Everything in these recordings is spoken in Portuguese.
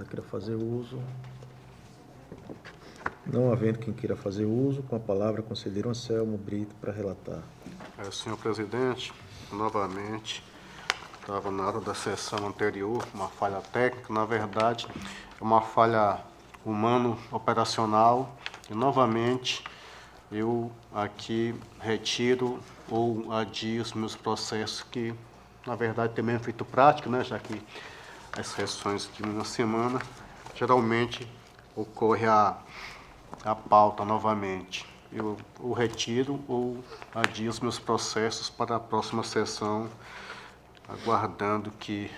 queira fazer uso. Não havendo quem queira fazer uso, com a palavra, conselheiro Anselmo Brito, para relatar. Senhor presidente, novamente, estava na hora da sessão anterior, uma falha técnica, na verdade, é uma falha humano-operacional, e novamente eu aqui retiro ou adio os meus processos que, na verdade, também é feito prática, né, já que as sessões de uma semana, geralmente ocorre a pauta novamente. Eu o retiro ou adio os meus processos para a próxima sessão, aguardando que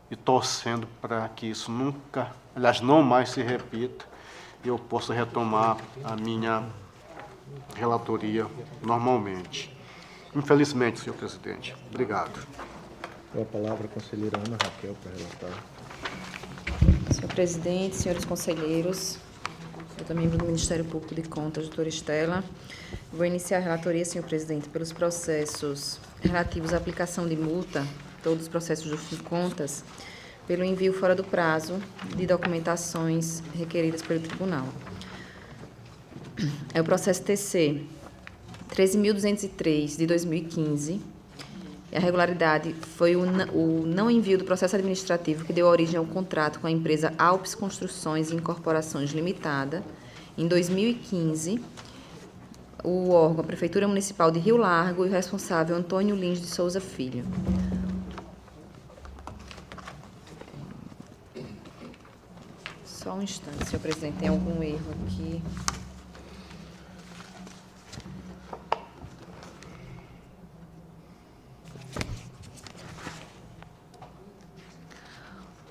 e torcendo para que isso nunca, aliás, não mais se repita e eu possa retomar a minha relatoria normalmente. Infelizmente, senhor presidente. Obrigado. Com a palavra, a conselheira Ana Raquel, para relatar. Senhor presidente, senhores conselheiros, eu também do Ministério Público de Contas, doutora Estela. Vou iniciar a relatoria, senhor presidente, pelos processos relativos à aplicação de multa, todos os processos do FinContas, pelo envio fora do prazo de documentações requeridas pelo tribunal. É o processo TC 13.203, de 2015. A irregularidade foi o não envio do processo administrativo que deu origem ao contrato com a empresa Alpes Construções e Incorporações Limitada. Em 2015, o órgão, a Prefeitura Municipal de Rio Largo, e o responsável Antônio Lins de Souza Filho. Só um instante, senhor presidente, tem algum erro aqui?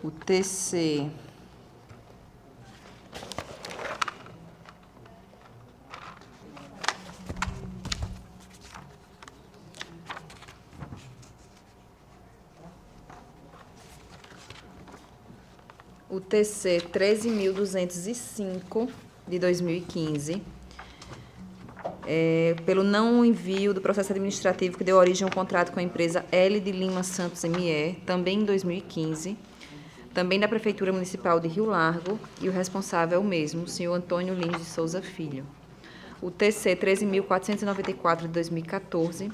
O TC o TC 13.205, de 2015, pelo não envio do processo administrativo que deu origem ao contrato com a empresa L de Lima Santos ME, também em 2015, também da Prefeitura Municipal de Rio Largo, e o responsável é o mesmo, o senhor Antônio Lins de Souza Filho. O TC 13.494, de 2014,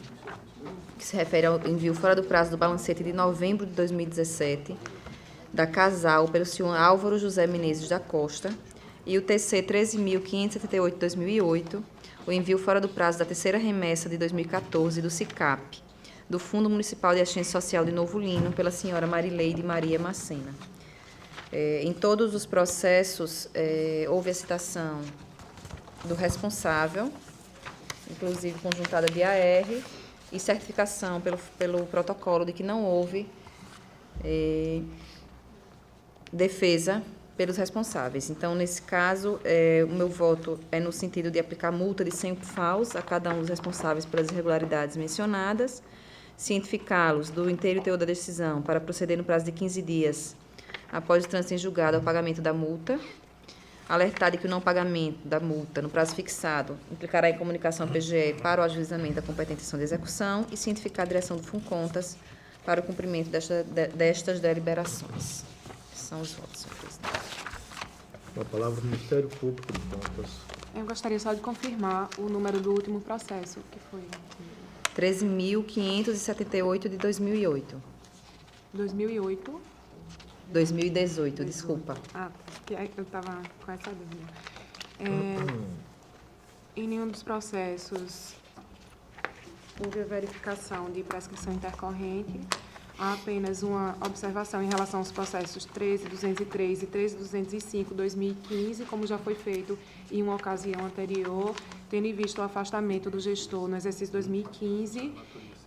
que se refere ao envio fora do prazo do balancete de novembro de 2017, da Casal, pelo senhor Álvaro José Menezes da Costa, e o TC 13.578, de 2008, o envio fora do prazo da terceira remessa de 2014 do SICAP, do Fundo Municipal de Assistência Social de Novo Lino, pela senhora Marileide Maria Macena. Em todos os processos, houve a citação do responsável, inclusive conjuntada de AR, e certificação pelo protocolo de que não houve defesa pelos responsáveis. Então, nesse caso, o meu voto é no sentido de aplicar multa de 100 FAUs a cada um dos responsáveis pelas irregularidades mencionadas, cientificá-los do inteiro e teor da decisão para proceder no prazo de 15 dias após o trânsito em julgado ao pagamento da multa, alertar de que o não pagamento da multa no prazo fixado implicará em comunicação à PGE para o ajuizamento da competente ação de execução e cientificar a direção do FUNCONTAS para o cumprimento destas deliberações. São os votos, senhor presidente. Com a palavra, o Ministério Público de Contas. Eu gostaria só de confirmar o número do último processo, que foi 13.578, de 2008. 2008. 2018, desculpa. Que eu estava com essa dúvida. Em nenhum dos processos houve a verificação de prescrição intercorrente. Há apenas uma observação em relação aos processos 13.203 e 13.205, 2015, como já foi feito em uma ocasião anterior, tendo em vista o afastamento do gestor no exercício 2015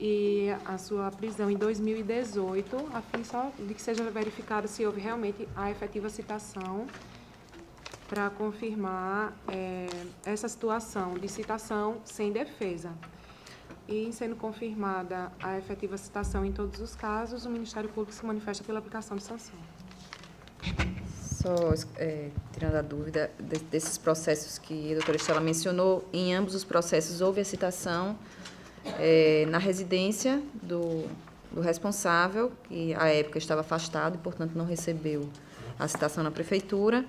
e a sua prisão em 2018, a fim só de que seja verificado se houve realmente a efetiva citação para confirmar essa situação de citação sem defesa. E, em sendo confirmada a efetiva citação em todos os casos, o Ministério Público se manifesta pela aplicação de sanção. Só tirando a dúvida desses processos que a doutora Estela mencionou, em ambos os processos houve a citação na residência do responsável, que à época estava afastado e, portanto, não recebeu a citação na Prefeitura,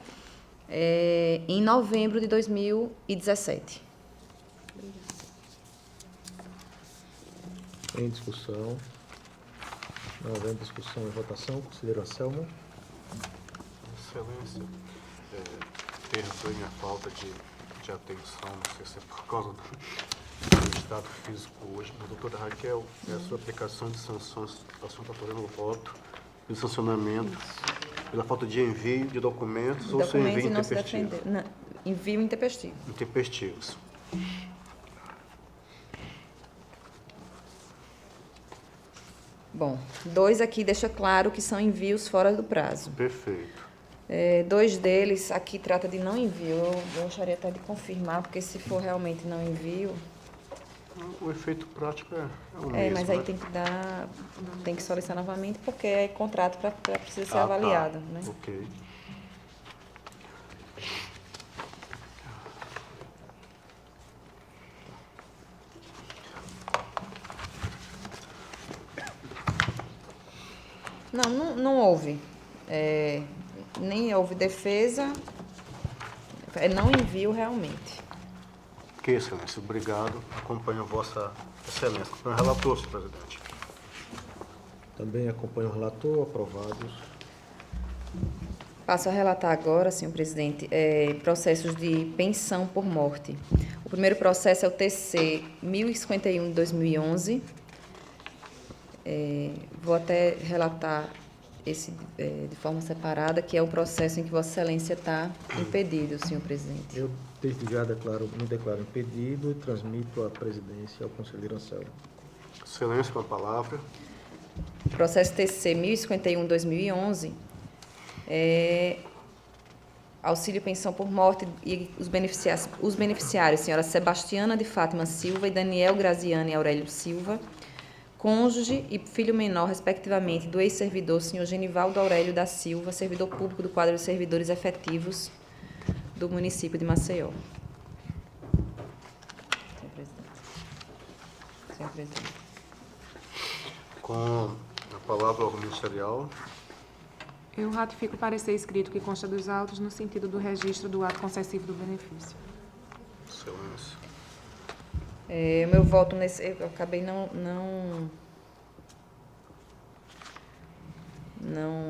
em novembro de 2017. Em discussão. Não havendo discussão e votação, conselheiro Anselmo. Excelência, perdoe minha falta de atenção, não sei se é por causa do estado físico hoje, mas, doutora Raquel, essa aplicação de sanções, a senhora está fazendo o voto pelo sancionamento, pela falta de envio de documentos ou sem envio intempestivo? Envio intempestivo. Intempestivos. Bom, 2 aqui deixa claro que são envios fora do prazo. Perfeito. 2 deles aqui trata de não envio. Eu gostaria até de confirmar, porque se for realmente não envio... O efeito prático é o mesmo, mas aí né? tem que solicitar novamente, porque é contrato para precisa ser avaliado, Tá. né? Ok. Não houve. Nem houve defesa. Não envio realmente. Ok, excelência. Obrigado. Acompanho Vossa Excelência. Acompanho o relator, senhor presidente. Também acompanho o relator. Aprovados. Passo a relatar agora, senhor presidente, processos de pensão por morte. O primeiro processo é o TC 1051 de 2011. Vou até relatar esse de forma separada, que é o processo em que Vossa Excelência está impedido, senhor presidente. Eu, desde já, me declaro impedido e transmito a presidência ao conselheiro Anselmo. Excelência, com a palavra. Processo TC 1051 de 2011. Auxílio pensão por morte e os beneficiários, senhora Sebastiana de Fátima Silva e Daniel Graziane Aurélio Silva, cônjuge e filho menor, respectivamente, do ex-servidor, senhor Genivaldo Aurélio da Silva, servidor público do quadro de servidores efetivos do município de Maceió. Senhor presidente. Com a palavra ao ministerial. Eu ratifico o parecer escrito que consta dos autos no sentido do registro do ato concessivo do benefício. Excelência. O meu voto nesse... Eu acabei não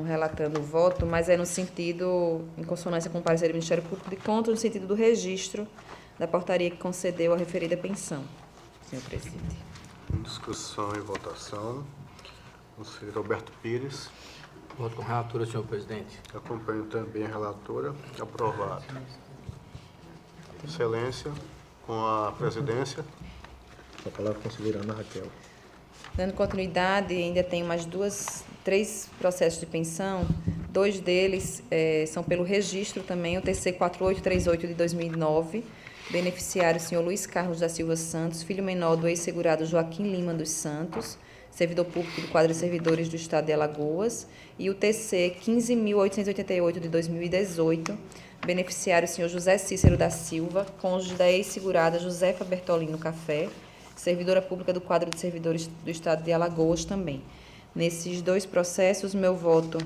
relatando o voto, mas é no sentido, em consonância com o parecer do Ministério Público de Contas, no sentido do registro da portaria que concedeu a referida pensão, senhor presidente. Em discussão e votação. Conselheiro Roberto Pires. Voto com relatura, senhor presidente. Acompanho também a relatora. Aprovado. Excelência, com a presidência. Com a palavra, conselheira Ana Raquel. Dando continuidade, ainda tenho mais 3 processos de pensão. 2 deles são pelo registro também, o TC 4838 de 2009, beneficiário senhor Luiz Carlos da Silva Santos, filho menor do ex-segurado Joaquim Lima dos Santos, servidor público do quadro de servidores do Estado de Alagoas, e o TC 15.888 de 2018, beneficiário senhor José Cícero da Silva, cônjuge da ex-segurada Josefa Bertolino Café, servidora pública do quadro de servidores do Estado de Alagoas também. Nesses 2 processos, meu voto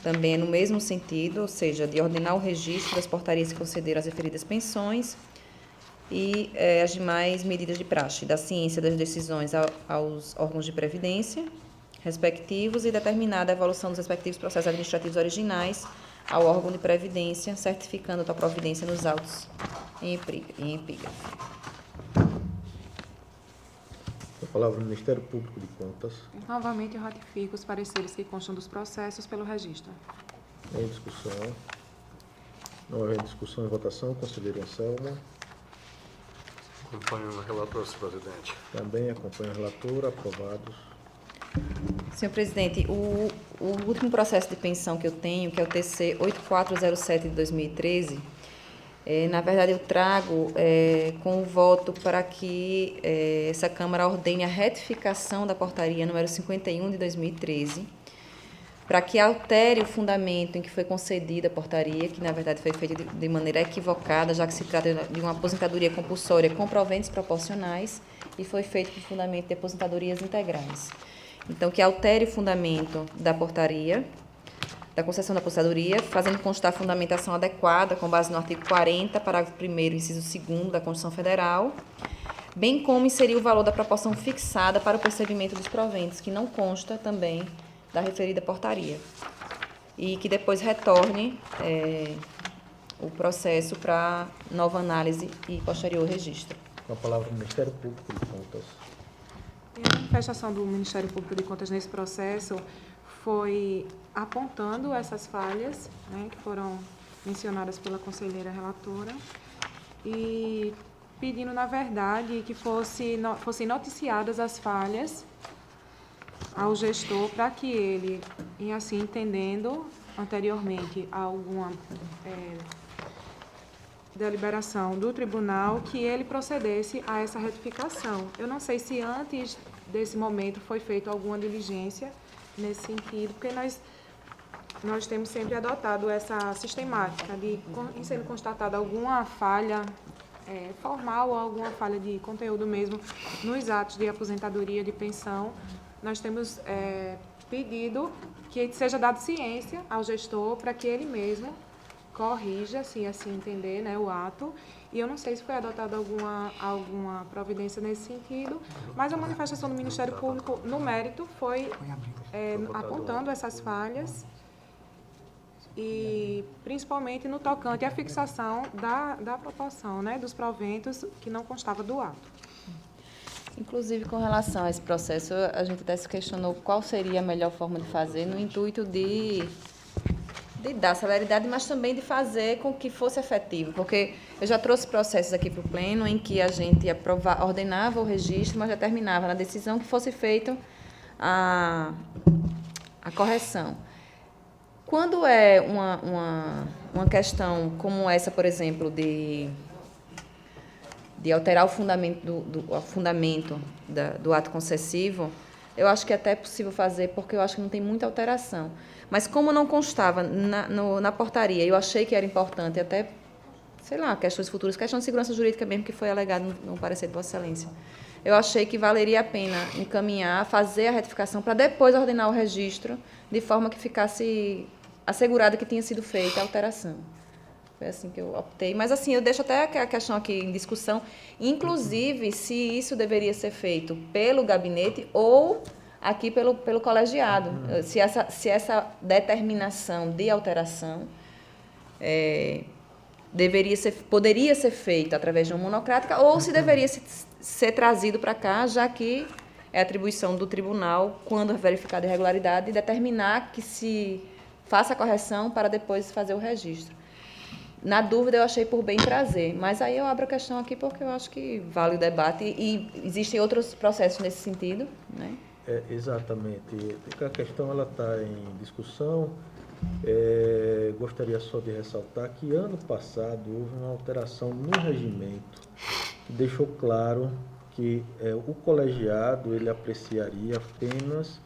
também é no mesmo sentido, ou seja, de ordenar o registro das portarias que concederam as referidas pensões e as demais medidas de praxe, da ciência das decisões aos órgãos de previdência respectivos e determinada a evolução dos respectivos processos administrativos originais ao órgão de previdência, certificando a providência nos autos em epígrafe. Com a palavra, o Ministério Público de Contas. Novamente, eu ratifico os pareceres que constam dos processos pelo registro. Em discussão. Não havendo discussão e votação, conselheiro Anselmo. Acompanho o relator, senhor presidente. Também acompanho o relator. Aprovados. Senhor presidente, o último processo de pensão que eu tenho, que é o TC 8407 de 2013, na verdade eu trago com o voto para que essa Câmara ordene a retificação da portaria número 51 de 2013, para que altere o fundamento em que foi concedida a portaria, que na verdade foi feita de maneira equivocada, já que se trata de uma aposentadoria compulsória com proventes proporcionais e foi feito com fundamento de aposentadorias integrais. Então, que altere o fundamento da portaria da concessão da aposentadoria, fazendo constar fundamentação adequada com base no artigo 40, parágrafo 1º, inciso 2º da Constituição Federal, bem como inserir o valor da proporção fixada para o percebimento dos proventos, que não consta também da referida portaria, e que depois retorne o processo para nova análise e posterior registro. Com a palavra o Ministério Público de Contas. E a manifestação do Ministério Público de Contas nesse processo foi apontando essas falhas, né, que foram mencionadas pela conselheira relatora, e pedindo, na verdade, que fossem noticiadas as falhas ao gestor para que ele, e assim entendendo anteriormente alguma deliberação do tribunal, que ele procedesse a essa retificação. Eu não sei se antes desse momento foi feita alguma diligência nesse sentido, porque nós temos sempre adotado essa sistemática de, em sendo constatada alguma falha formal ou alguma falha de conteúdo mesmo nos atos de aposentadoria, de pensão, nós temos pedido que seja dado ciência ao gestor para que ele mesmo corrija, se assim entender, né, o ato. E eu não sei se foi adotada alguma providência nesse sentido, mas a manifestação do Ministério Público, no mérito, foi apontando essas falhas e principalmente no tocante à fixação da proporção, né, dos proventos que não constava do ato. Inclusive, com relação a esse processo, a gente até se questionou qual seria a melhor forma de fazer, no intuito de dar celeridade, mas também de fazer com que fosse efetivo, porque eu já trouxe processos aqui para o Pleno em que a gente ordenava o registro, mas determinava na decisão que fosse feita a correção. Quando é uma questão como essa, por exemplo, de alterar o fundamento do ato concessivo, eu acho que até é possível fazer, porque eu acho que não tem muita alteração. Mas como não constava na portaria, eu achei que era importante, até, sei lá, questões futuras, questão de segurança jurídica mesmo, que foi alegado no parecer de Vossa Excelência. Eu achei que valeria a pena encaminhar, fazer a retificação, para depois ordenar o registro, de forma que ficasse assegurada que tinha sido feita a alteração. Foi assim que eu optei. Mas, assim, eu deixo até a questão aqui em discussão, inclusive, se isso deveria ser feito pelo gabinete ou aqui pelo colegiado. Se essa determinação de alteração poderia ser feita através de uma monocrática ou se deveria ser trazido para cá, já que é atribuição do tribunal, quando verificada a irregularidade, determinar que se faça a correção para depois fazer o registro. Na dúvida, eu achei por bem trazer, mas aí eu abro a questão aqui porque eu acho que vale o debate e existem outros processos nesse sentido, né? Exatamente. A questão está em discussão. Gostaria só de ressaltar que ano passado houve uma alteração no regimento que deixou claro que o colegiado ele apreciaria apenas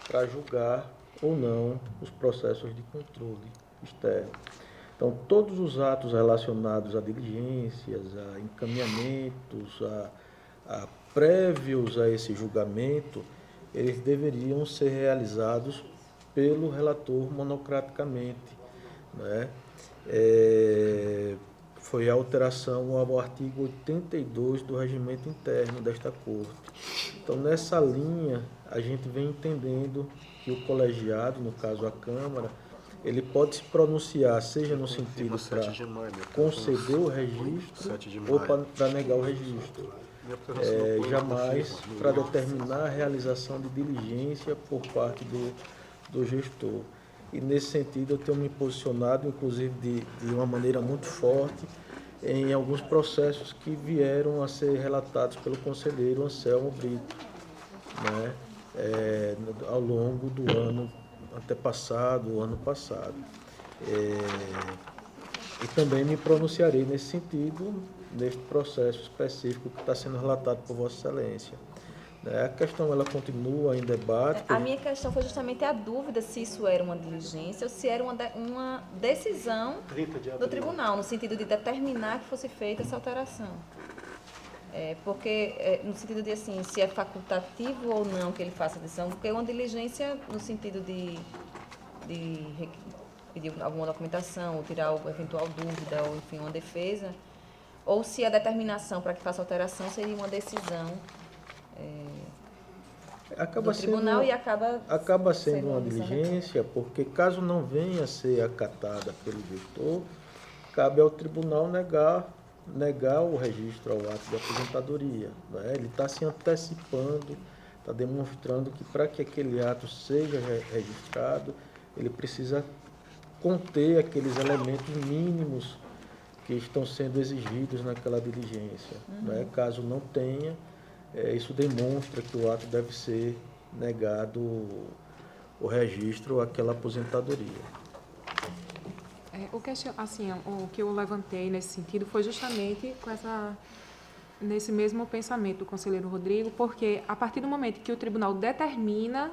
para julgar ou não os processos de controle externo. Então, todos os atos relacionados a diligências, a encaminhamentos, a prévios a esse julgamento, eles deveriam ser realizados pelo relator monocraticamente, né? Foi a alteração ao artigo 82 do regimento interno desta Corte. Então, nessa linha, a gente vem entendendo que o colegiado, no caso a Câmara, ele pode se pronunciar, seja no sentido para conceder o registro ou para negar o registro. Jamais para determinar a realização de diligência por parte do gestor. E, nesse sentido, eu tenho me posicionado, inclusive, de uma maneira muito forte, em alguns processos que vieram a ser relatados pelo conselheiro Anselmo Brito, né, ao longo do ano antepassado, ano passado. E também me pronunciarei nesse sentido, neste processo específico que está sendo relatado por Vossa Excelência. A questão ela continua em debate. A minha questão foi justamente a dúvida se isso era uma diligência ou se era uma decisão do tribunal, no sentido de determinar que fosse feita essa alteração. Porque, no sentido de, assim, se é facultativo ou não que ele faça a decisão, porque uma diligência, no sentido de pedir alguma documentação, ou tirar alguma eventual dúvida, ou enfim, uma defesa, ou se a determinação para que faça alteração seria uma decisão do tribunal e acaba sendo uma decisão diligência, porque caso não venha a ser acatada pelo gestor, cabe ao tribunal negar o registro ao ato de aposentadoria. Né? Ele está se antecipando, está demonstrando que para que aquele ato seja registrado, ele precisa conter aqueles elementos mínimos que estão sendo exigidos naquela diligência. Né? Caso não tenha, isso demonstra que o ato deve ser negado o registro àquela aposentadoria. O que eu levantei nesse sentido foi justamente nesse mesmo pensamento do conselheiro Rodrigo, porque a partir do momento que o tribunal determina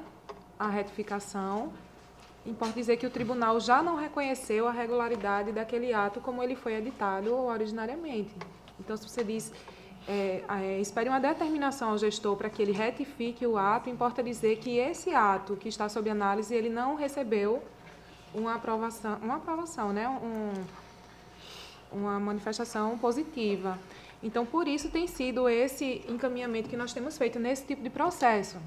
a retificação, importa dizer que o tribunal já não reconheceu a regularidade daquele ato como ele foi editado originariamente. Então, se você diz, espere uma determinação ao gestor para que ele retifique o ato, importa dizer que esse ato que está sob análise, ele não recebeu uma aprovação, né? Uma manifestação positiva. Então, por isso tem sido esse encaminhamento que nós temos feito nesse tipo de processo.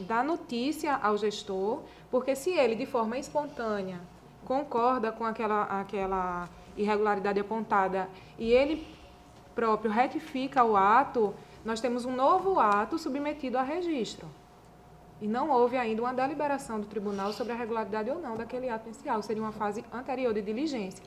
Dar notícia ao gestor, porque se ele, de forma espontânea, concorda com aquela irregularidade apontada e ele próprio retifica o ato, nós temos um novo ato submetido a registro. E não houve ainda uma deliberação do tribunal sobre a regularidade ou não daquele ato inicial. Seria uma fase anterior de diligência.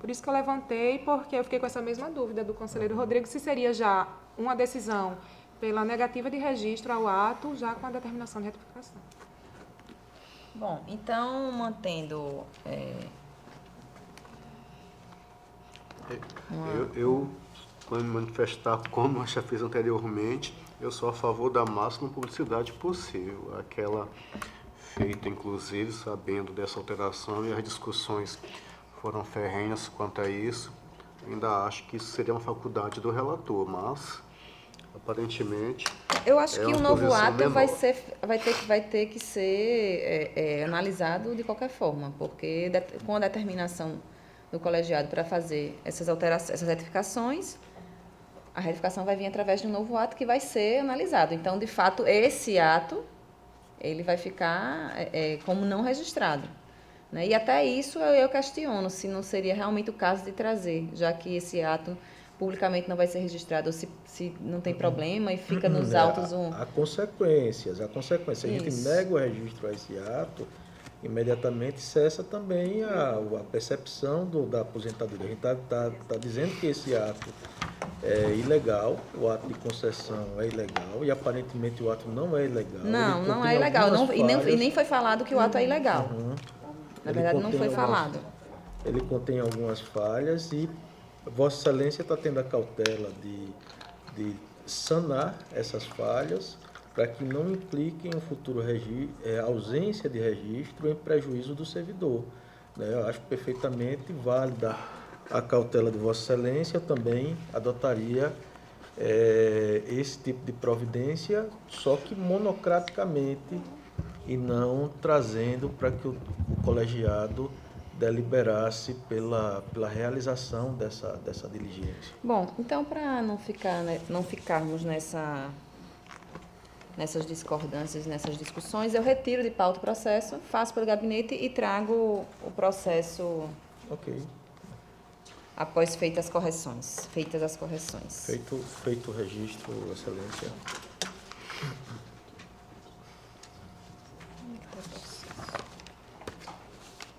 Por isso que eu levantei, porque eu fiquei com essa mesma dúvida do conselheiro Rodrigo, se seria já uma decisão pela negativa de registro ao ato, já com a determinação de retificação. Bom, então, mantendo... Eu vou me manifestar como eu já fiz anteriormente. Eu sou a favor da máxima publicidade possível, aquela feita, inclusive, sabendo dessa alteração, e as discussões foram ferrenhas quanto a isso. Ainda acho que isso seria uma faculdade do relator, mas, aparentemente... Eu acho que o novo ato menor. vai ter que ser analisado de qualquer forma, porque com a determinação do colegiado para fazer essas retificações, a retificação vai vir através de um novo ato que vai ser analisado. Então, de fato, esse ato ele vai ficar como não registrado. Né? E até isso eu questiono se não seria realmente o caso de trazer, já que esse ato publicamente não vai ser registrado, ou se não tem problema e fica nos autos Há consequências. Se a gente nega o registro a esse ato, imediatamente cessa também a percepção da aposentadoria. A gente está dizendo que esse ato é ilegal, o ato de concessão é ilegal, e aparentemente o ato não é ilegal. Não é ilegal, e nem foi falado que o ato é ilegal. Na verdade, não foi falado. Ele contém algumas falhas e Vossa Excelência está tendo a cautela de sanar essas falhas para que não implique em um futuro ausência de registro em prejuízo do servidor. Né? Eu acho perfeitamente válida a cautela de Vossa Excelência. Eu também adotaria esse tipo de providência, só que monocraticamente e não trazendo para que o colegiado deliberasse pela realização dessa diligência. Bom, então, para não ficarmos nessas discordâncias, nessas discussões, eu retiro de pauta o processo, faço pelo gabinete e trago o processo após feitas as correções. Feito o registro, Excelência.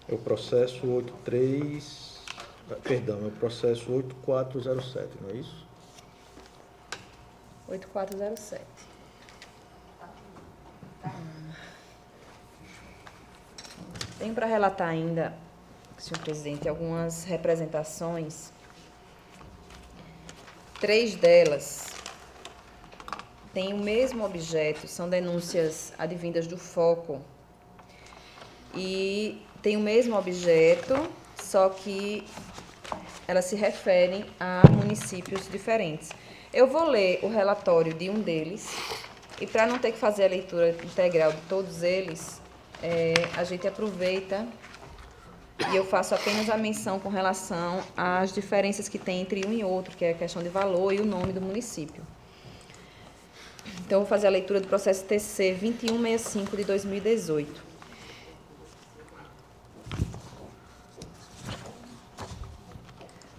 É o processo 8407, não é isso? 8407. Tenho para relatar ainda, senhor presidente, algumas representações. 3 delas têm o mesmo objeto, são denúncias advindas do FOCO. E tem o mesmo objeto, só que elas se referem a municípios diferentes. Eu vou ler o relatório de um deles, e para não ter que fazer a leitura integral de todos eles, a gente aproveita e eu faço apenas a menção com relação às diferenças que tem entre um e outro, que é a questão de valor e o nome do município. Então, eu vou fazer a leitura do processo TC 2165 de 2018.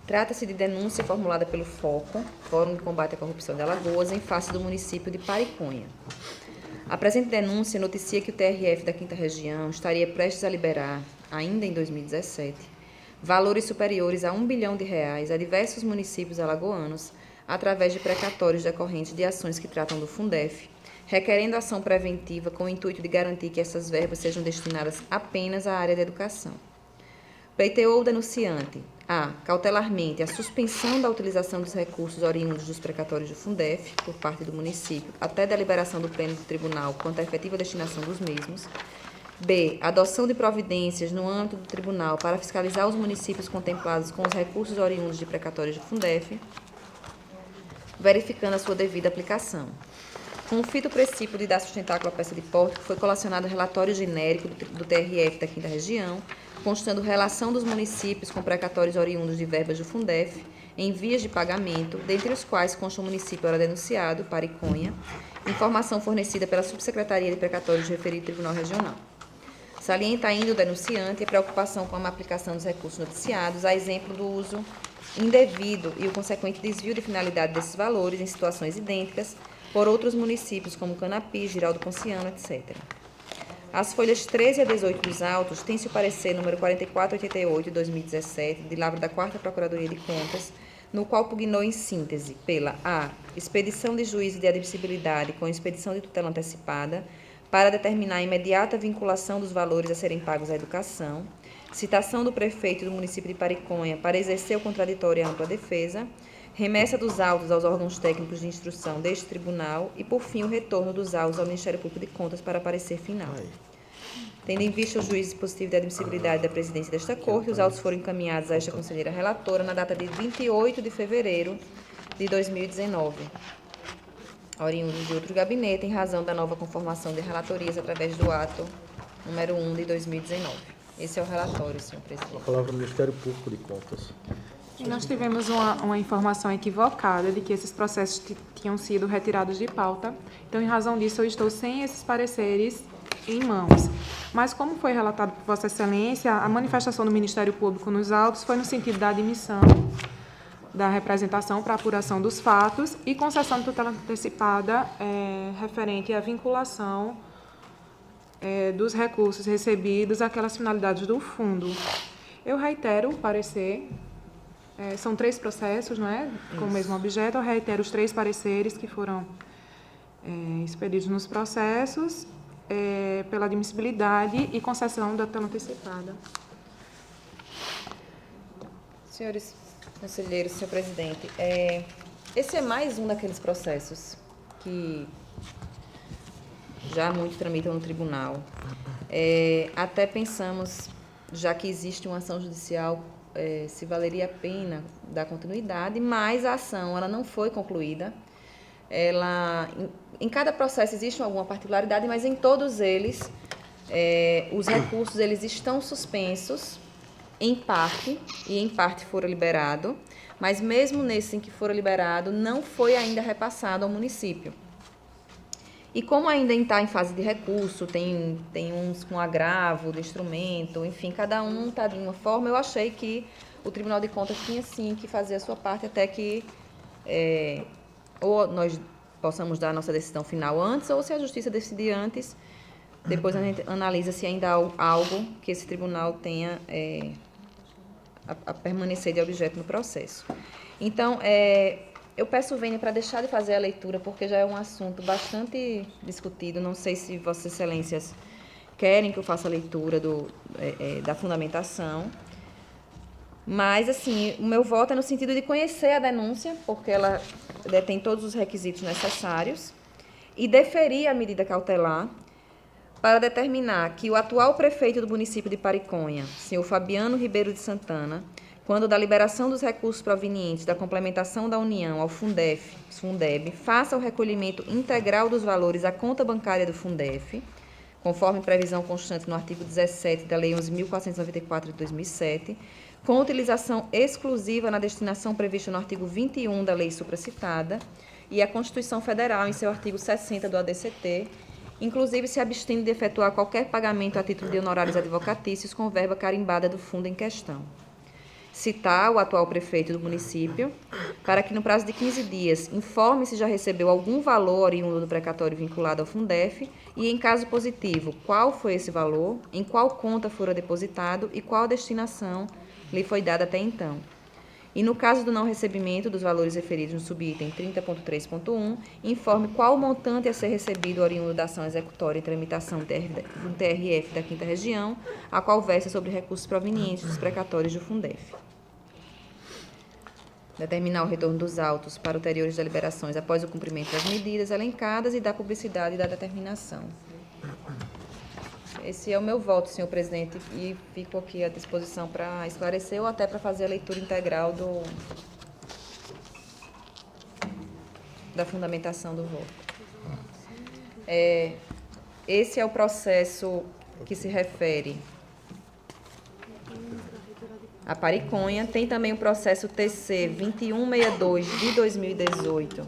Trata-se de denúncia formulada pelo FOCO, Fórum de Combate à Corrupção de Alagoas, em face do município de Pariconha. A presente denúncia noticia que o TRF da 5ª Região estaria prestes a liberar, ainda em 2017, valores superiores a R$ 1 bilhão a diversos municípios alagoanos, através de precatórios decorrentes de ações que tratam do Fundef, requerendo ação preventiva com o intuito de garantir que essas verbas sejam destinadas apenas à área da educação. Pleiteou o denunciante a, cautelarmente, a suspensão da utilização dos recursos oriundos dos precatórios do Fundef, por parte do município, até a deliberação do pleno do tribunal quanto à efetiva destinação dos mesmos. B, adoção de providências no âmbito do tribunal para fiscalizar os municípios contemplados com os recursos oriundos de precatórios do Fundef, verificando a sua devida aplicação. Com o fito princípio de dar sustentáculo à peça de pórtico, foi colacionado o relatório genérico do TRF da 5ª Região, constando relação dos municípios com precatórios oriundos de verbas do Fundef em vias de pagamento, dentre os quais consta o município ora denunciado, Pariconha, informação fornecida pela Subsecretaria de Precatórios do referido Tribunal Regional. Salienta ainda o denunciante a preocupação com a aplicação dos recursos noticiados, a exemplo do uso indevido e o consequente desvio de finalidade desses valores em situações idênticas por outros municípios, como Canapi, Giraldo Ponciano, etc. As folhas 13 a 18 dos autos têm-se o parecer número 4488 de 2017, de lavra da 4ª Procuradoria de Contas, no qual pugnou em síntese pela a. expedição de juízo de admissibilidade com expedição de tutela antecipada para determinar a imediata vinculação dos valores a serem pagos à educação, citação do prefeito do município de Pariconha para exercer o contraditório e a ampla defesa, remessa dos autos aos órgãos técnicos de instrução deste tribunal e, por fim, o retorno dos autos ao Ministério Público de Contas para parecer final. Tendo em vista o juízo dispositivo de admissibilidade da presidência desta Corte, os autos foram encaminhados a esta conselheira relatora na data de 28 de fevereiro de 2019, oriundos de outro gabinete, em razão da nova conformação de relatorias através do ato número 1 de 2019. Esse é o relatório, senhor presidente. A palavra do Ministério Público de Contas. E nós tivemos uma informação equivocada de que esses processos tinham sido retirados de pauta. Então, em razão disso, eu estou sem esses pareceres em mãos. Mas, como foi relatado por Vossa Excelência, a manifestação do Ministério Público nos autos foi no sentido da admissão da representação para apuração dos fatos e concessão de tutela antecipada referente à vinculação dos recursos recebidos àquelas finalidades do fundo. Eu reitero o parecer. São 3 processos, não é? Com o mesmo objeto. Eu reitero os 3 pareceres que foram expedidos nos processos pela admissibilidade e concessão da tutela antecipada. Senhores conselheiros, senhor presidente, esse é mais um daqueles processos que já muito tramitam no tribunal. Até pensamos, já que existe uma ação judicial, se valeria a pena dar continuidade, mas a ação ela não foi concluída. Em cada processo existe alguma particularidade, mas em todos eles os recursos eles estão suspensos em parte, e em parte foram liberados, mas mesmo nesse em que foram liberados, não foi ainda repassado ao município. E como ainda está em fase de recurso, tem uns com agravo do instrumento, enfim, cada um está de uma forma, eu achei que o Tribunal de Contas tinha sim que fazer a sua parte até que ou nós possamos dar a nossa decisão final antes, ou se a Justiça decidir antes, depois a gente analisa se ainda há algo que esse tribunal tenha a permanecer de objeto no processo. Então, eu peço vênia para deixar de fazer a leitura, porque já é um assunto bastante discutido. Não sei se Vossas Excelências querem que eu faça a leitura da fundamentação, mas, assim, o meu voto é no sentido de conhecer a denúncia, porque ela detém todos os requisitos necessários, e deferir a medida cautelar para determinar que o atual prefeito do município de Pariconha, senhor Fabiano Ribeiro de Santana, quando da liberação dos recursos provenientes da complementação da União ao Fundeb, faça o recolhimento integral dos valores à conta bancária do Fundef, conforme previsão constante no artigo 17 da Lei 11.494 de 2007, com utilização exclusiva na destinação prevista no artigo 21 da lei supracitada e a Constituição Federal, em seu artigo 60 do ADCT, inclusive se abstendo de efetuar qualquer pagamento a título de honorários advocatícios com verba carimbada do fundo em questão. Citar o atual prefeito do município para que, no prazo de 15 dias, informe se já recebeu algum valor oriundo do precatório vinculado ao Fundef e, em caso positivo, qual foi esse valor, em qual conta fora depositado e qual destinação lhe foi dada até então. E, no caso do não recebimento dos valores referidos no subitem 30.3.1, informe qual o montante a ser recebido oriundo da ação executória em tramitação do TRF da 5ª Região, a qual versa sobre recursos provenientes dos precatórios do Fundef. Determinar o retorno dos autos para ulteriores deliberações após o cumprimento das medidas elencadas e da publicidade da determinação. Esse é o meu voto, senhor presidente, e fico aqui à disposição para esclarecer ou até para fazer a leitura integral da fundamentação do voto. Esse é o processo que se refere à Pariconha. Tem também o processo TC 2162 de 2018,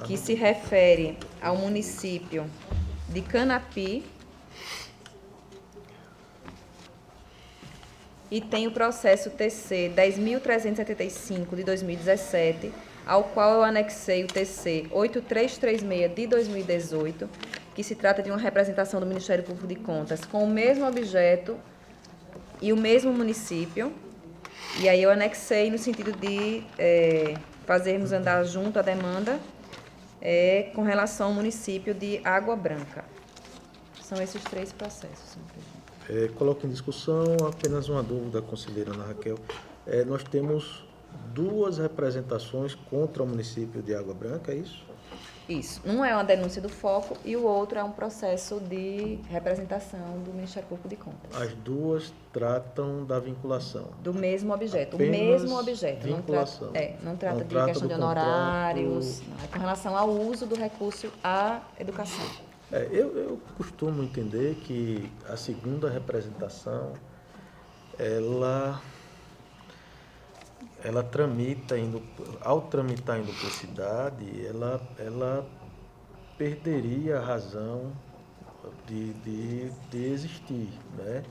que se refere ao município de Canapi. E tem o processo TC 10.375 de 2017, ao qual eu anexei o TC 8336 de 2018, que se trata de uma representação do Ministério Público de Contas com o mesmo objeto e o mesmo município. E aí eu anexei no sentido de fazermos andar junto a demanda com relação ao município de Água Branca. São esses 3 processos, senhor presidente. Coloco em discussão apenas uma dúvida, conselheira Ana Raquel. Nós temos 2 representações contra o município de Água Branca, é isso? Isso. Um é uma denúncia do foco e o outro é um processo de representação do Ministério Público de Contas. As 2 tratam da vinculação. Do mesmo objeto. Apenas o mesmo objeto. vinculação. Não trata Não de trata questão do de honorários. Não, é com relação ao uso do recurso à educação. Eu costumo entender que a segunda representação, ela tramita, ao tramitar em duplicidade, ela perderia a razão de existir, né?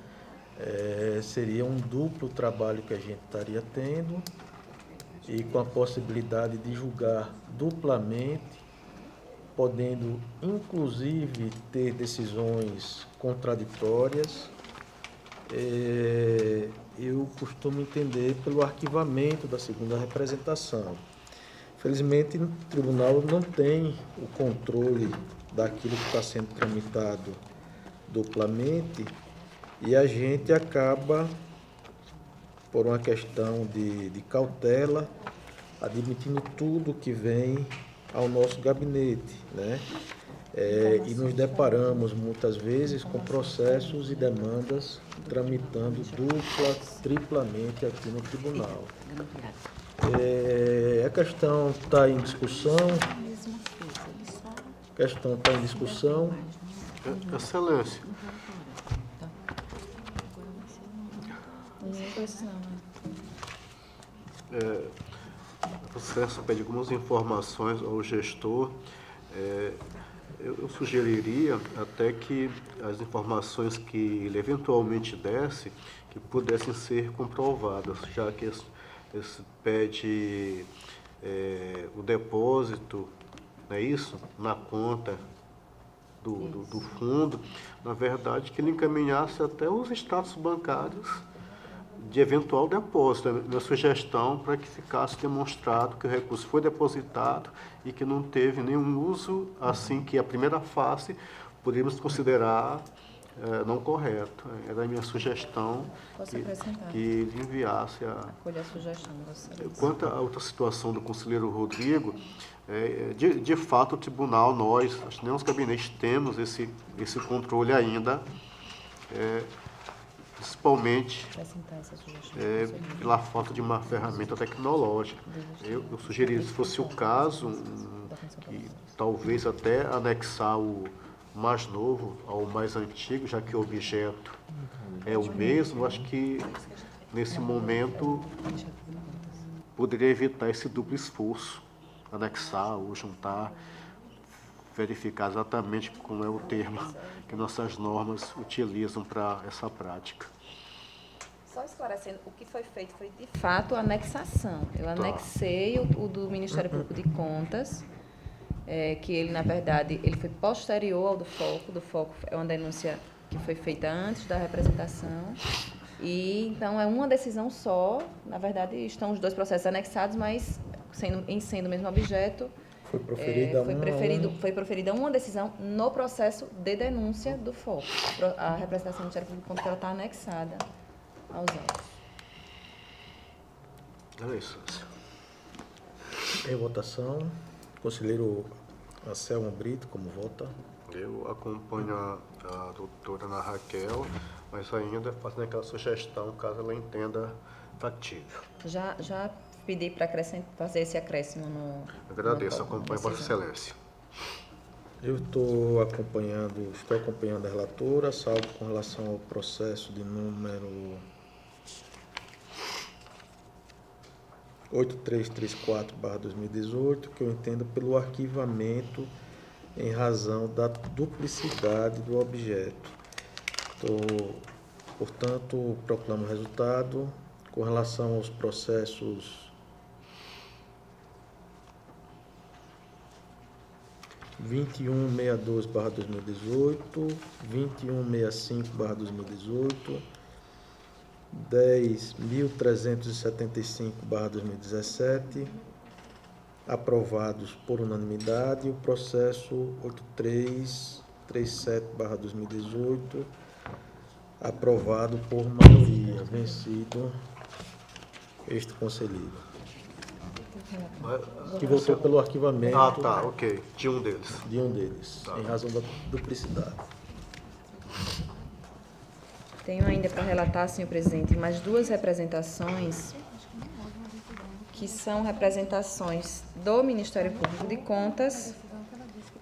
Seria um duplo trabalho que a gente estaria tendo e com a possibilidade de julgar duplamente, podendo, inclusive, ter decisões contraditórias. Eu costumo entender pelo arquivamento da segunda representação. Felizmente, o tribunal não tem o controle daquilo que está sendo tramitado duplamente e a gente acaba, por uma questão de cautela, admitindo tudo que vem ao nosso gabinete, né? E nos deparamos muitas vezes com processos e demandas tramitando triplamente aqui no tribunal. A questão está em discussão. Excelência. O processo pede algumas informações ao gestor. Eu sugeriria até que as informações que ele eventualmente desse, que pudessem ser comprovadas, já que esse pede o depósito, não é isso? Na conta do fundo, na verdade, que ele encaminhasse até os extratos bancários de eventual depósito. Minha sugestão para que ficasse demonstrado que o recurso foi depositado e que não teve nenhum uso, assim que a primeira face poderíamos considerar não correto. Era a minha sugestão que ele enviasse Acolher a sugestão de vocês. Quanto à outra situação do conselheiro Rodrigo, de fato o tribunal, nós nem os gabinetes temos esse controle ainda, principalmente pela falta de uma ferramenta tecnológica. Eu sugeriria, se fosse o caso, que talvez até anexar o mais novo ao mais antigo, já que o objeto é o mesmo, acho que nesse momento poderia evitar esse duplo esforço, anexar ou juntar, verificar exatamente como é o termo que nossas normas utilizam para essa prática. Só esclarecendo, o que foi feito foi, de fato, a anexação. Eu anexei o do Ministério Público de Contas, que ele, na verdade, ele foi posterior ao do FOCO. Do FOCO é uma denúncia que foi feita antes da representação. E, então, é uma decisão só. Na verdade, estão os dois processos anexados, mas, sendo o mesmo objeto, Foi proferida foi proferida uma decisão no processo de denúncia do FOCO. A representação do Ministério Público de Contas está anexada aos autos. É isso. Em votação, conselheiro Anselmo Brito, como vota? Eu acompanho a doutora Ana Raquel, mas ainda fazendo aquela sugestão, caso ela entenda factível. Já pedi para fazer esse acréscimo no... Agradeço, acompanho Vossa Excelência. Eu estou acompanhando a relatora, salvo com relação ao processo de número 8334/2018, que eu entendo pelo arquivamento em razão da duplicidade do objeto. Portanto, proclamo o resultado com relação aos processos 2162/2018, 2165/2018, 10.375/2017, aprovados por unanimidade, e o processo 8337/2018, aprovado por maioria, vencido este conselheiro, que votou pelo arquivamento Ok, de um deles. em razão da duplicidade. Tenho ainda para relatar, senhor presidente, mais duas representações, que são representações do Ministério Público de Contas,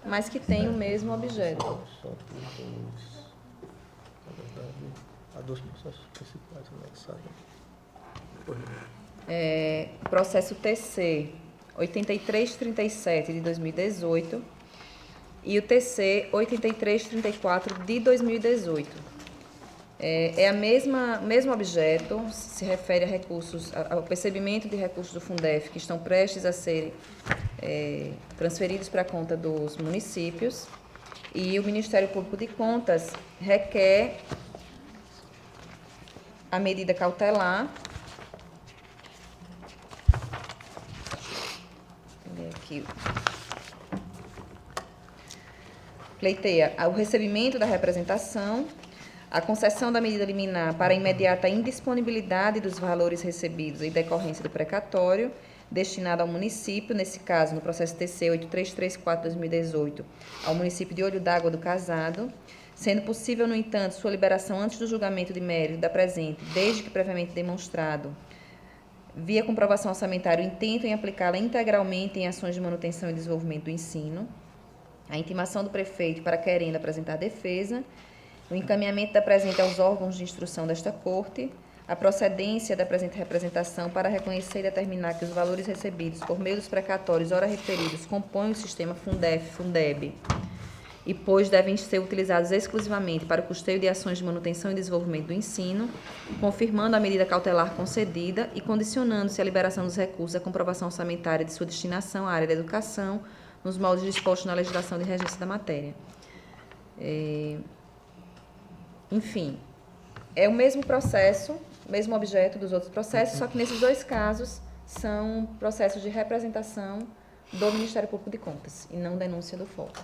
mas que têm o mesmo objeto. São dois, na verdade, há dois processos principais anexados. Processo TC 8337 de 2018 e o TC 8334 de 2018. É mesmo objeto, se refere a recursos, ao percebimento de recursos do Fundef que estão prestes a serem transferidos para a conta dos municípios, e o Ministério Público de Contas requer a medida cautelar. Aqui. Pleiteia o recebimento da representação, a concessão da medida liminar para a imediata indisponibilidade dos valores recebidos em decorrência do precatório destinado ao município, nesse caso, no processo TC 8334/2018, ao município de Olho d'Água do Casado, sendo possível, no entanto, sua liberação antes do julgamento de mérito da presente, desde que previamente demonstrado, via comprovação orçamentária, o intento em aplicá-la integralmente em ações de manutenção e desenvolvimento do ensino, a intimação do prefeito para querendo apresentar defesa, o encaminhamento da presente aos órgãos de instrução desta Corte, a procedência da presente representação para reconhecer e determinar que os valores recebidos por meio dos precatórios ora referidos compõem o sistema Fundef-Fundeb e, pois, devem ser utilizados exclusivamente para o custeio de ações de manutenção e desenvolvimento do ensino, confirmando a medida cautelar concedida e condicionando-se a liberação dos recursos à comprovação orçamentária de sua destinação à área da educação, nos moldes dispostos na legislação de regência da matéria. Enfim, é o mesmo processo, mesmo objeto dos outros processos, só que nesses dois casos são processos de representação do Ministério Público de Contas e não denúncia do FOCO.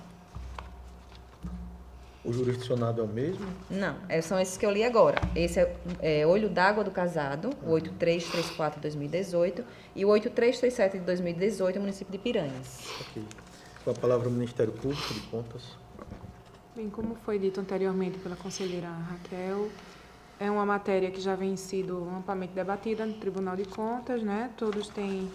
O jurisdicionado é o mesmo? Não, são esses que eu li agora. Esse é Olho d'Água do Casado, o 8334 de 2018, e o 8337 de 2018, município de Piranhas. Ok. Com a palavra o Ministério Público de Contas. Bem, como foi dito anteriormente pela conselheira Raquel, é uma matéria que já vem sido amplamente debatida no Tribunal de Contas, né? Todos têm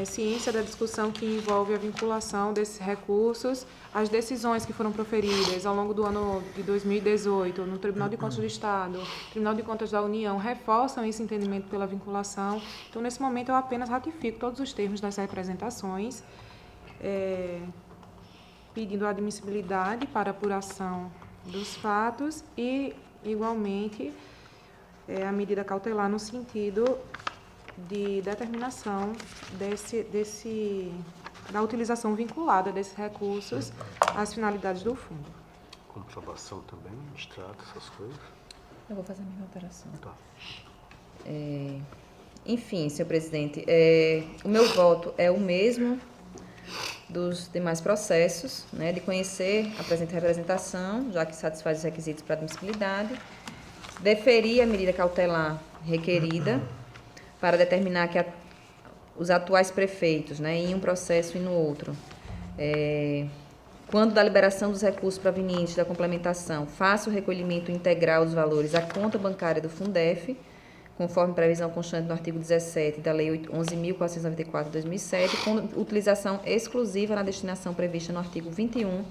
ciência da discussão que envolve a vinculação desses recursos às decisões que foram proferidas ao longo do ano de 2018 no Tribunal de Contas do Estado, Tribunal de Contas da União, reforçam esse entendimento pela vinculação. Então, nesse momento, eu apenas ratifico todos os termos das representações, pedindo a admissibilidade para apuração dos fatos e, igualmente, a medida cautelar no sentido de determinação da utilização vinculada desses recursos às finalidades do fundo. Comprovação também, extrato, essas coisas. Eu vou fazer a mesma operação. Tá. Enfim, senhor presidente, o meu voto é o mesmo dos demais processos, né, de conhecer a presente representação, já que satisfaz os requisitos para admissibilidade, deferir a medida cautelar requerida para determinar que os atuais prefeitos, né, em um processo e no outro, quando da liberação dos recursos provenientes da complementação, faça o recolhimento integral dos valores à conta bancária do Fundef, conforme previsão constante no artigo 17 da Lei 11.494 de 2007, com utilização exclusiva na destinação prevista no artigo 21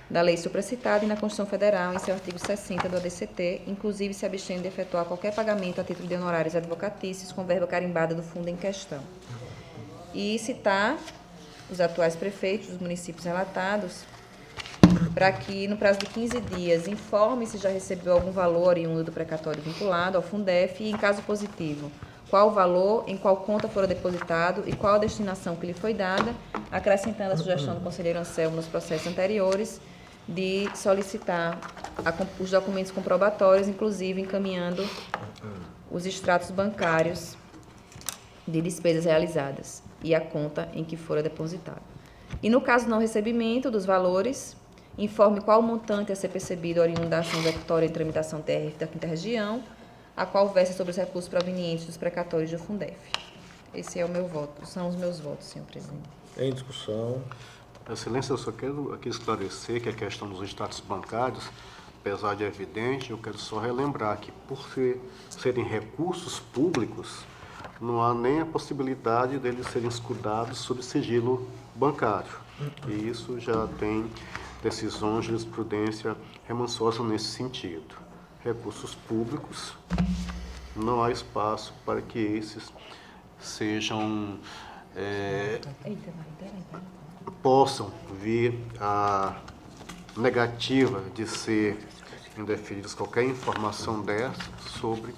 da lei supracitada e na Constituição Federal, em seu artigo 60 do ADCT, inclusive se abstendo de efetuar qualquer pagamento a título de honorários advocatícios com verba carimbada do fundo em questão. E citar os atuais prefeitos dos municípios relatados para que, no prazo de 15 dias, informe se já recebeu algum valor oriundo do precatório vinculado ao Fundef e, em caso positivo, qual o valor, em qual conta fora depositado e qual a destinação que lhe foi dada, acrescentando a sugestão do conselheiro Anselmo nos processos anteriores de solicitar os documentos comprobatórios, inclusive encaminhando os extratos bancários de despesas realizadas e a conta em que fora depositado. E, no caso de não recebimento dos valores, informe qual o montante a ser percebido oriundo da ação executória em tramitação TRF da Quinta Região, a qual versa sobre os recursos provenientes dos precatórios do Fundef. Esse é o meu voto, são os meus votos, senhor presidente. Em discussão. Excelência, eu só quero aqui esclarecer que a questão dos extratos bancários, apesar de evidente, eu quero só relembrar que, por serem recursos públicos, não há nem a possibilidade deles serem escudados sob sigilo bancário. E isso já tem decisões de jurisprudência remansosa nesse sentido. Recursos públicos, não há espaço para que esses sejam possam vir a negativa de ser indeferidos qualquer informação dessa sobre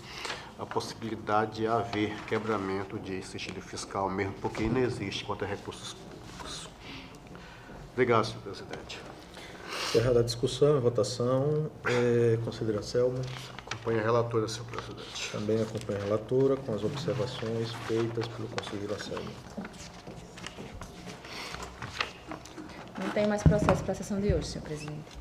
a possibilidade de haver quebramento de sigilo fiscal, mesmo porque não existe quanto a recursos públicos. Obrigado, senhor presidente. Encerrada a discussão e votação, conselheiro Anselmo. Acompanhe a relatora, senhor presidente. Também acompanha a relatora com as observações feitas pelo conselheiro Anselmo. Não tem mais processo para a sessão de hoje, senhor presidente.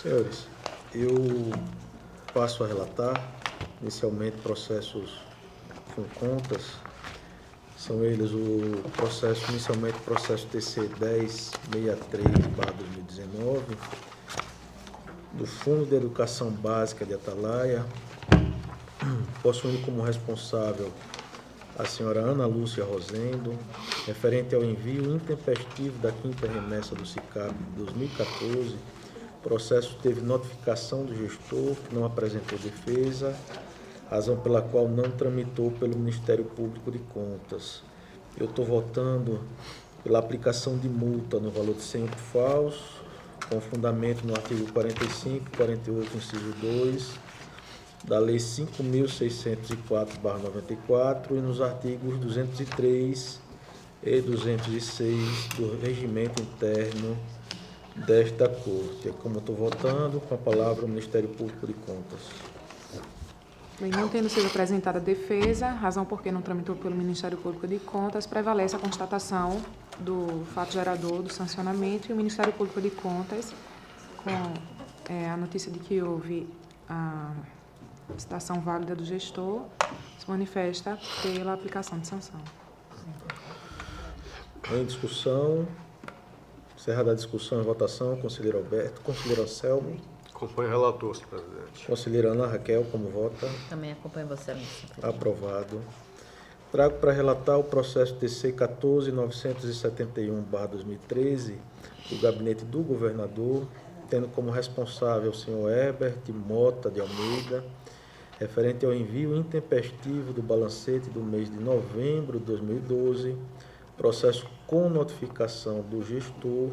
Senhores, eu passo a relatar, inicialmente, processos com contas. São eles inicialmente o processo TC 1063/2019, do Fundo de Educação Básica de Atalaia, possuindo como responsável a senhora Ana Lúcia Rosendo, referente ao envio intempestivo da quinta remessa do SICAP de 2014. O processo teve notificação do gestor, que não apresentou defesa, razão pela qual não tramitou pelo Ministério Público de Contas. Eu estou votando pela aplicação de multa no valor de 100 falsos, com fundamento no artigo 45, 48, inciso 2, da Lei 5.604/94 e nos artigos 203 e 206 do Regimento Interno desta Corte. É como eu estou votando, com a palavra o Ministério Público de Contas. Bem, não tendo sido apresentada defesa, razão por que não tramitou pelo Ministério Público de Contas, prevalece a constatação do fato gerador do sancionamento e o Ministério Público de Contas, com a notícia de que houve a citação válida do gestor, se manifesta pela aplicação de sanção. Em discussão, encerrada a discussão e votação, conselheiro Alberto, conselheiro Anselmo. Acompanho o relator, senhor presidente. Conselheira Ana Raquel, como vota? Também acompanho Vossa Excelência. Aprovado. Trago para relatar o processo TC 14.971/2013 do gabinete do governador, tendo como responsável o senhor Herbert Mota de Almeida, referente ao envio intempestivo do balancete do mês de novembro de 2012, processo com notificação do gestor,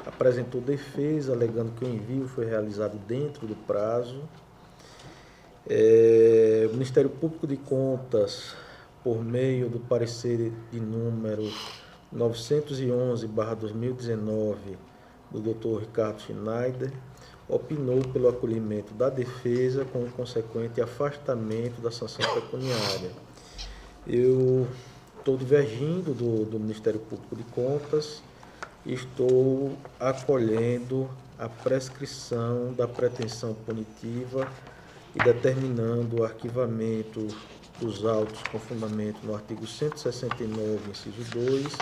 apresentou defesa alegando que o envio foi realizado dentro do prazo. O Ministério Público de Contas, por meio do parecer de número 911/2019 do Dr. Ricardo Schneider, opinou pelo acolhimento da defesa com o consequente afastamento da sanção pecuniária. Eu estou divergindo do Ministério Público de Contas e estou acolhendo a prescrição da pretensão punitiva e determinando o arquivamento dos autos com fundamento no artigo 169, inciso 2,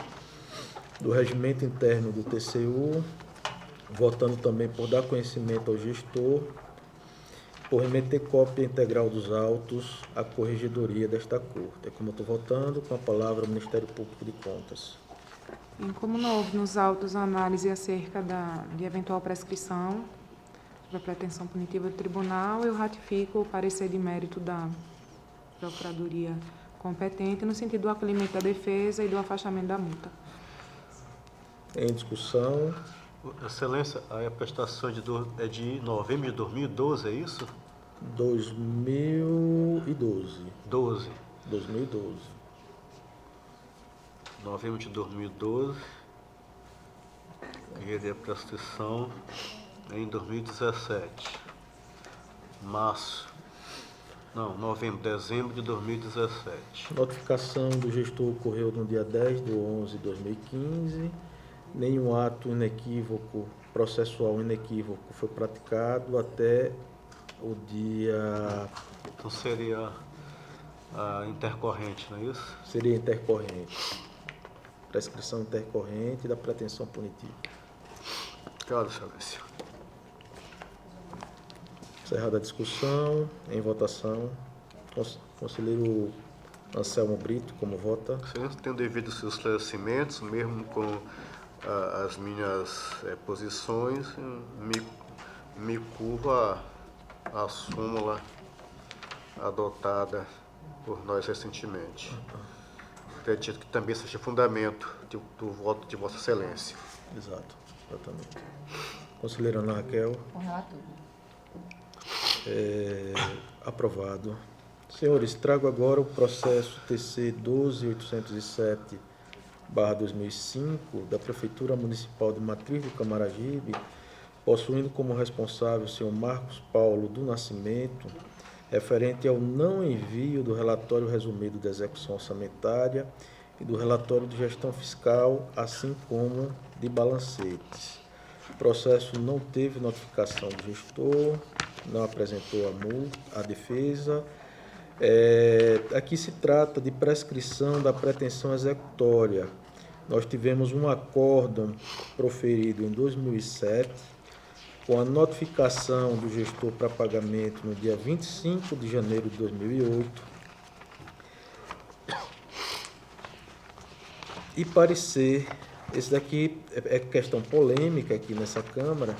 do Regimento Interno do TCU, votando também por dar conhecimento ao gestor, por remeter cópia integral dos autos à corregedoria desta Corte. É como eu estou votando, com a palavra ao Ministério Público de Contas. Bem, como não houve nos autos a análise acerca de eventual prescrição da pretensão punitiva do tribunal, eu ratifico o parecer de mérito da Procuradoria competente no sentido do acolhimento da defesa e do afastamento da multa. Em discussão. Excelência, a prestação é de novembro de 2012, é isso? 2012. 2012. Novembro de 2012. E a prescrição em 2017. Dezembro de 2017. Notificação do gestor ocorreu no dia 10/11/2015. Nenhum ato inequívoco, processual inequívoco foi praticado até o dia... Então seria a intercorrente, não é isso? Seria intercorrente. Prescrição intercorrente da pretensão punitiva. Claro, excelência. Encerrada a discussão, em votação. Conselheiro Anselmo Brito, como vota? Excelência, tenho devido aos seus esclarecimentos, mesmo com as minhas posições, me curvo à súmula adotada por nós recentemente. Acredito que também seja fundamento do voto de Vossa Excelência. Exato, exatamente. Conselheira Ana Raquel? Com relator. Aprovado. Senhores, trago agora o processo TC 12.807/2005 da Prefeitura Municipal de Matriz do Camaragibe, possuindo como responsável o senhor Marcos Paulo do Nascimento, referente ao não envio do relatório resumido de execução orçamentária e do relatório de gestão fiscal, assim como de balancetes. O processo não teve notificação do gestor, não apresentou a defesa. Aqui se trata de prescrição da pretensão executória. Nós tivemos um acórdão proferido em 2007, com a notificação do gestor para pagamento no dia 25 de janeiro de 2008, e parecer, esse daqui é questão polêmica aqui nessa Câmara,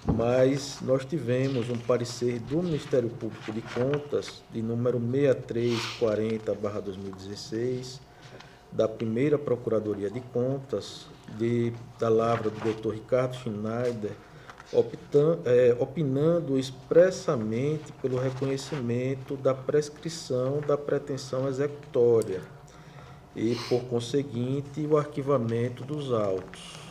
mas nós tivemos um parecer do Ministério Público de Contas, de número 6340/2016, da primeira Procuradoria de Contas, da lavra do Dr. Ricardo Schneider, opinando expressamente pelo reconhecimento da prescrição da pretensão executória e, por conseguinte, o arquivamento dos autos.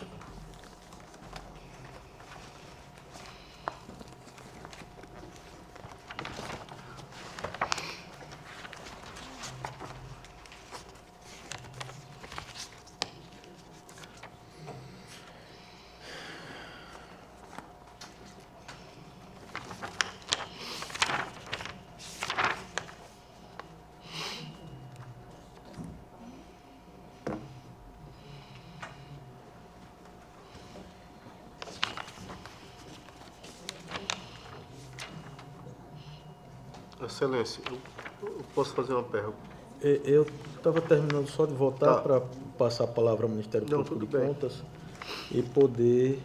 Excelência, eu posso fazer uma pergunta? Eu estava terminando só de votar Tá. para passar a palavra ao Ministério Não, Público de tudo bem. Contas e poder...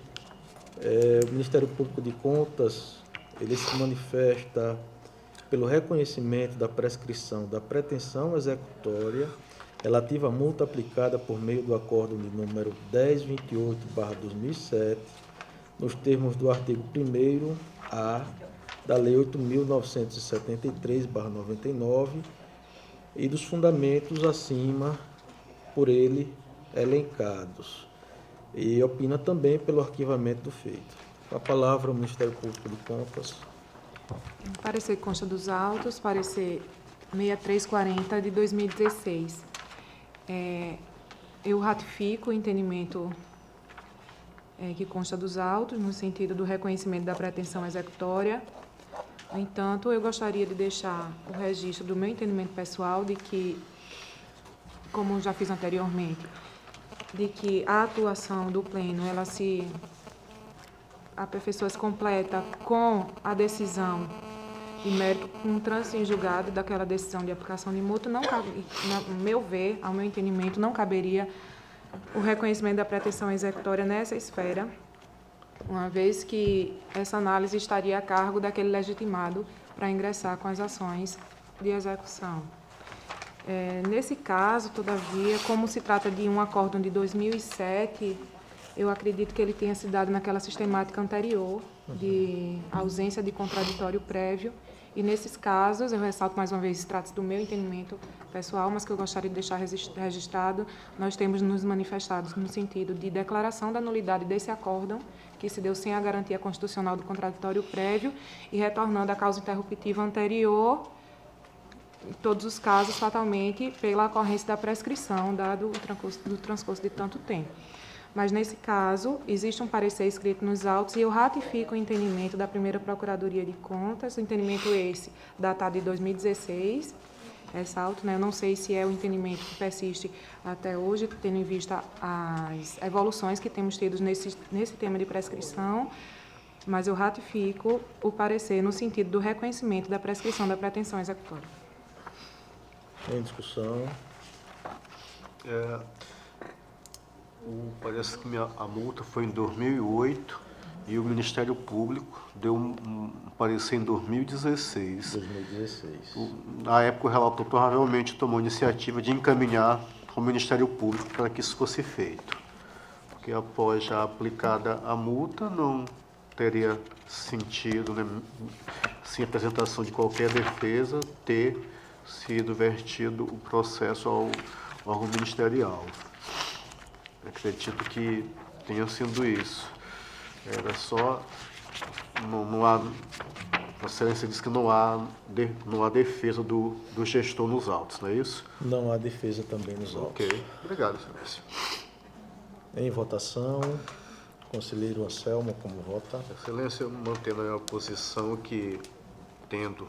o Ministério Público de Contas, ele se manifesta pelo reconhecimento da prescrição da pretensão executória relativa à multa aplicada por meio do acórdão de número 1028/2007, nos termos do artigo 1º-A da Lei 8.973/99 e dos fundamentos acima por ele elencados. E opina também pelo arquivamento do feito. Com a palavra, o Ministério Público de Contas. Parecer que consta dos autos, parecer 6340 de 2016. Eu ratifico o entendimento que consta dos autos, no sentido do reconhecimento da pretensão executória. No entanto, eu gostaria de deixar o registro do meu entendimento pessoal de que, como já fiz anteriormente, de que a atuação do Pleno, ela se aperfeiçoa, se completa com a decisão de mérito, com o trânsito em julgado daquela decisão de aplicação de multa, não cabe, no meu ver, ao meu entendimento, não caberia o reconhecimento da pretensão executória nessa esfera, uma vez que essa análise estaria a cargo daquele legitimado para ingressar com as ações de execução. Nesse caso, todavia, como se trata de um acórdão de 2007, eu acredito que ele tenha se dado naquela sistemática anterior de ausência de contraditório prévio. E nesses casos, eu ressalto mais uma vez, trata-se do meu entendimento pessoal, mas que eu gostaria de deixar registrado, nós temos nos manifestados no sentido de declaração da nulidade desse acórdão, que se deu sem a garantia constitucional do contraditório prévio, e retornando à causa interruptiva anterior, em todos os casos, fatalmente, pela ocorrência da prescrição, dado o transcurso de tanto tempo. Mas, nesse caso, existe um parecer escrito nos autos e eu ratifico o entendimento da primeira Procuradoria de Contas, o entendimento esse, datado de 2016, ressalto, né? Eu não sei se é o entendimento que persiste até hoje, tendo em vista as evoluções que temos tido nesse tema de prescrição, mas eu ratifico o parecer no sentido do reconhecimento da prescrição da pretensão executória. Em discussão. Parece que a multa foi em 2008 e o Ministério Público deu um parecer em 2016. 2016. Na época, o relator provavelmente tomou a iniciativa de encaminhar ao Ministério Público para que isso fosse feito. Porque após já aplicada a multa, não teria sentido, né, sem apresentação de qualquer defesa, ter sido vertido o processo ao órgão ministerial. Acredito que tenha sido isso. Era só... Não há... A excelência diz que não há defesa do gestor nos autos, não é isso? Não há defesa também nos autos. Ok. Obrigado, excelência. Em votação, conselheiro Anselmo, como vota? Excelência, mantendo a minha posição que, tendo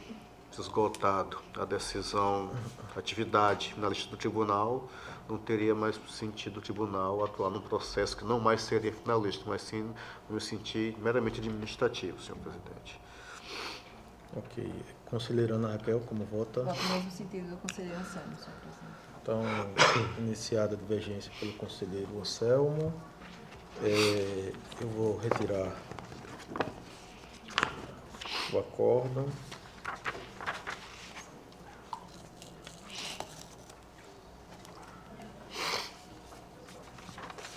esgotado a decisão, a atividade na lista do tribunal, não teria mais sentido o tribunal atuar num processo que não mais seria finalista, mas sim no sentido meramente administrativo, senhor presidente. Ok. Conselheira Ana Raquel, como vota? Voto no mesmo sentido do conselheiro Anselmo, senhor presidente. Então, iniciada a divergência pelo conselheiro Anselmo, eu vou retirar o acórdão.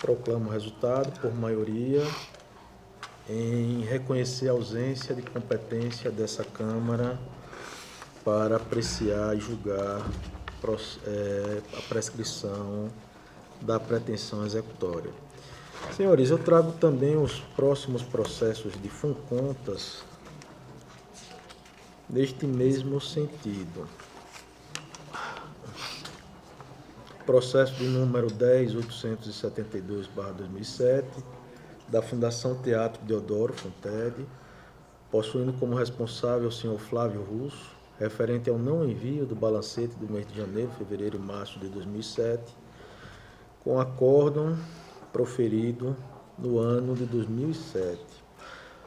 Proclamo o resultado por maioria em reconhecer a ausência de competência dessa Câmara para apreciar e julgar a prescrição da pretensão executória. Senhores, eu trago também os próximos processos de FUNCONTAS neste mesmo sentido. Processo de número 10.872/2007, da Fundação Teatro Deodoro Fontede, possuindo como responsável o senhor Flávio Russo, referente ao não envio do balancete do mês de janeiro, fevereiro e março de 2007, com acórdão proferido no ano de 2007.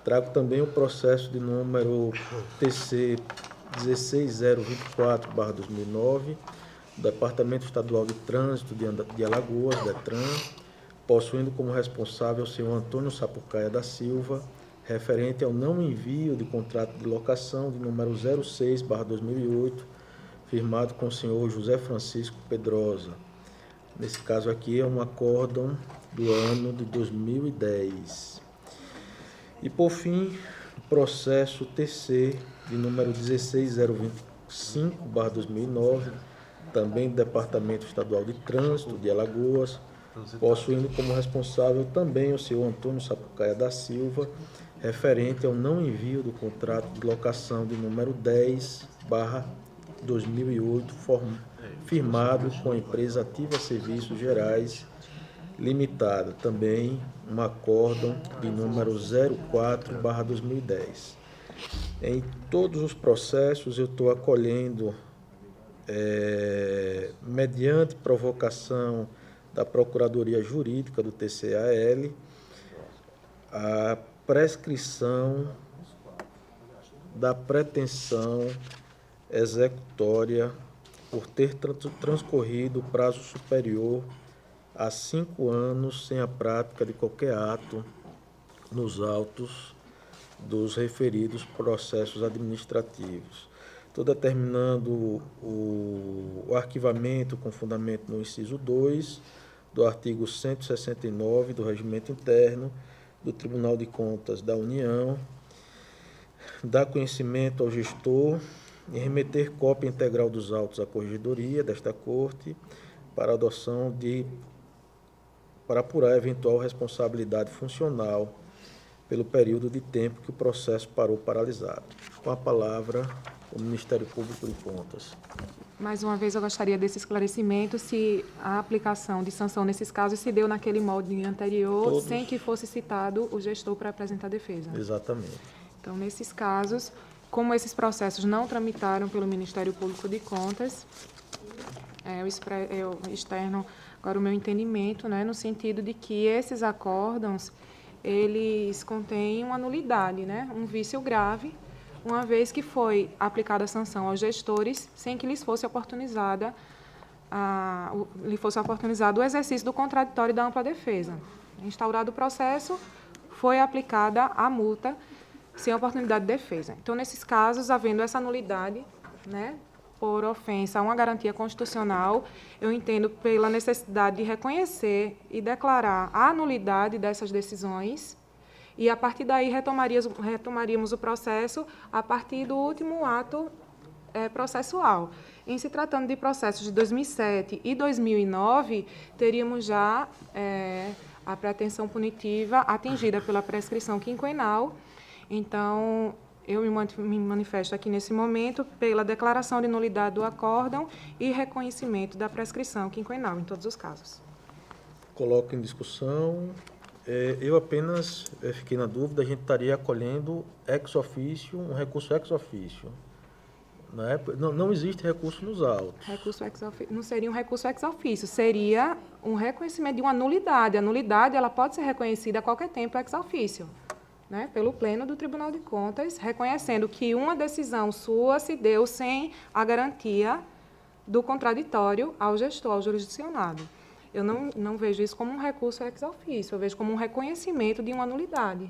Trago também o processo de número TC 16024/2009, do Departamento Estadual de Trânsito de Alagoas, DETRAN, possuindo como responsável o senhor Antônio Sapucaia da Silva, referente ao não envio de contrato de locação de número 06/2008, firmado com o senhor José Francisco Pedrosa. Nesse caso aqui é um acórdão do ano de 2010. E por fim, o processo TC de número 16025/2009, também do Departamento Estadual de Trânsito de Alagoas, possuindo como responsável também o senhor Antônio Sapucaia da Silva, referente ao não envio do contrato de locação de número 10/2008, firmado com a empresa Ativa Serviços Gerais Limitada, também um acórdão de número 04/2010. Em todos os processos eu estou acolhendo, mediante provocação da Procuradoria Jurídica do TCAL, a prescrição da pretensão executória por ter transcorrido prazo superior a 5 anos sem a prática de qualquer ato nos autos dos referidos processos administrativos. Estou determinando o arquivamento com fundamento no inciso 2 do artigo 169 do Regimento Interno do Tribunal de Contas da União, dar conhecimento ao gestor e remeter cópia integral dos autos à Corregedoria desta Corte para adoção para apurar eventual responsabilidade funcional pelo período de tempo que o processo parou paralisado. Com a palavra, o Ministério Público de Contas. Mais uma vez, eu gostaria desse esclarecimento se a aplicação de sanção nesses casos se deu naquele molde anterior, sem que fosse citado o gestor para apresentar defesa. Exatamente. Então, nesses casos, como esses processos não tramitaram pelo Ministério Público de Contas, eu externo agora o meu entendimento, né, no sentido de que esses acórdãos, eles contêm uma nulidade, né, um vício grave, uma vez que foi aplicada a sanção aos gestores sem que lhes fosse oportunizado o exercício do contraditório da ampla defesa. Instaurado o processo, foi aplicada a multa sem oportunidade de defesa. Então, nesses casos, havendo essa nulidade, né, por ofensa a uma garantia constitucional, eu entendo pela necessidade de reconhecer e declarar a nulidade dessas decisões e, a partir daí, retomaríamos o processo a partir do último ato processual. Em se tratando de processos de 2007 e 2009, teríamos já a pretensão punitiva atingida pela prescrição quinquenal. Então, eu me manifesto aqui nesse momento pela declaração de nulidade do acórdão e reconhecimento da prescrição quinquenal em todos os casos. Coloco em discussão. Eu apenas fiquei na dúvida, a gente estaria acolhendo ex officio, um recurso ex officio. Né? Não existe recurso nos autos. Recurso ex officio, não seria um recurso ex officio, seria um reconhecimento de uma nulidade. A nulidade ela pode ser reconhecida a qualquer tempo ex officio, né, pelo Pleno do Tribunal de Contas, reconhecendo que uma decisão sua se deu sem a garantia do contraditório ao gestor, ao jurisdicionado. Eu não vejo isso como um recurso ex officio, eu vejo como um reconhecimento de uma nulidade.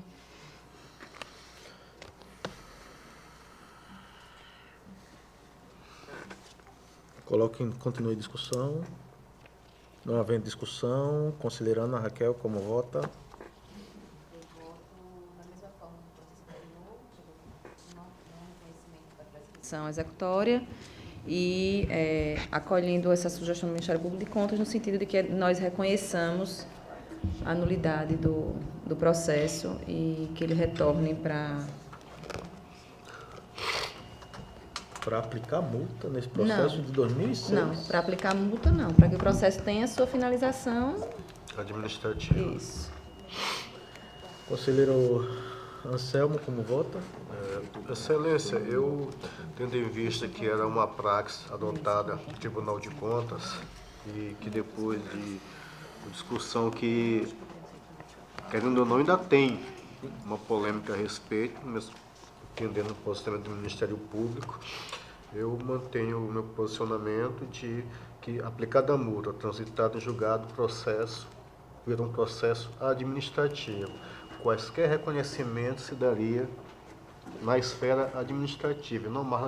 Continue a discussão. Não havendo discussão, conselheira Ana Raquel, como vota? Executória e acolhendo essa sugestão do Ministério Público de Contas no sentido de que nós reconheçamos a nulidade do processo e que ele retorne para aplicar multa nesse processo de 2006? Não, para aplicar multa não, para que o processo tenha sua finalização administrativa. Isso. Conselheiro Anselmo, como vota? Excelência, eu tendo em vista que era uma praxe adotada no Tribunal de Contas e que depois de discussão que, querendo ou não, ainda tem uma polêmica a respeito, mas entendendo o posicionamento do Ministério Público, eu mantenho o meu posicionamento de que, aplicada a multa transitada em julgado, o processo vira um processo administrativo. Quaisquer reconhecimentos se daria na esfera administrativa, não mais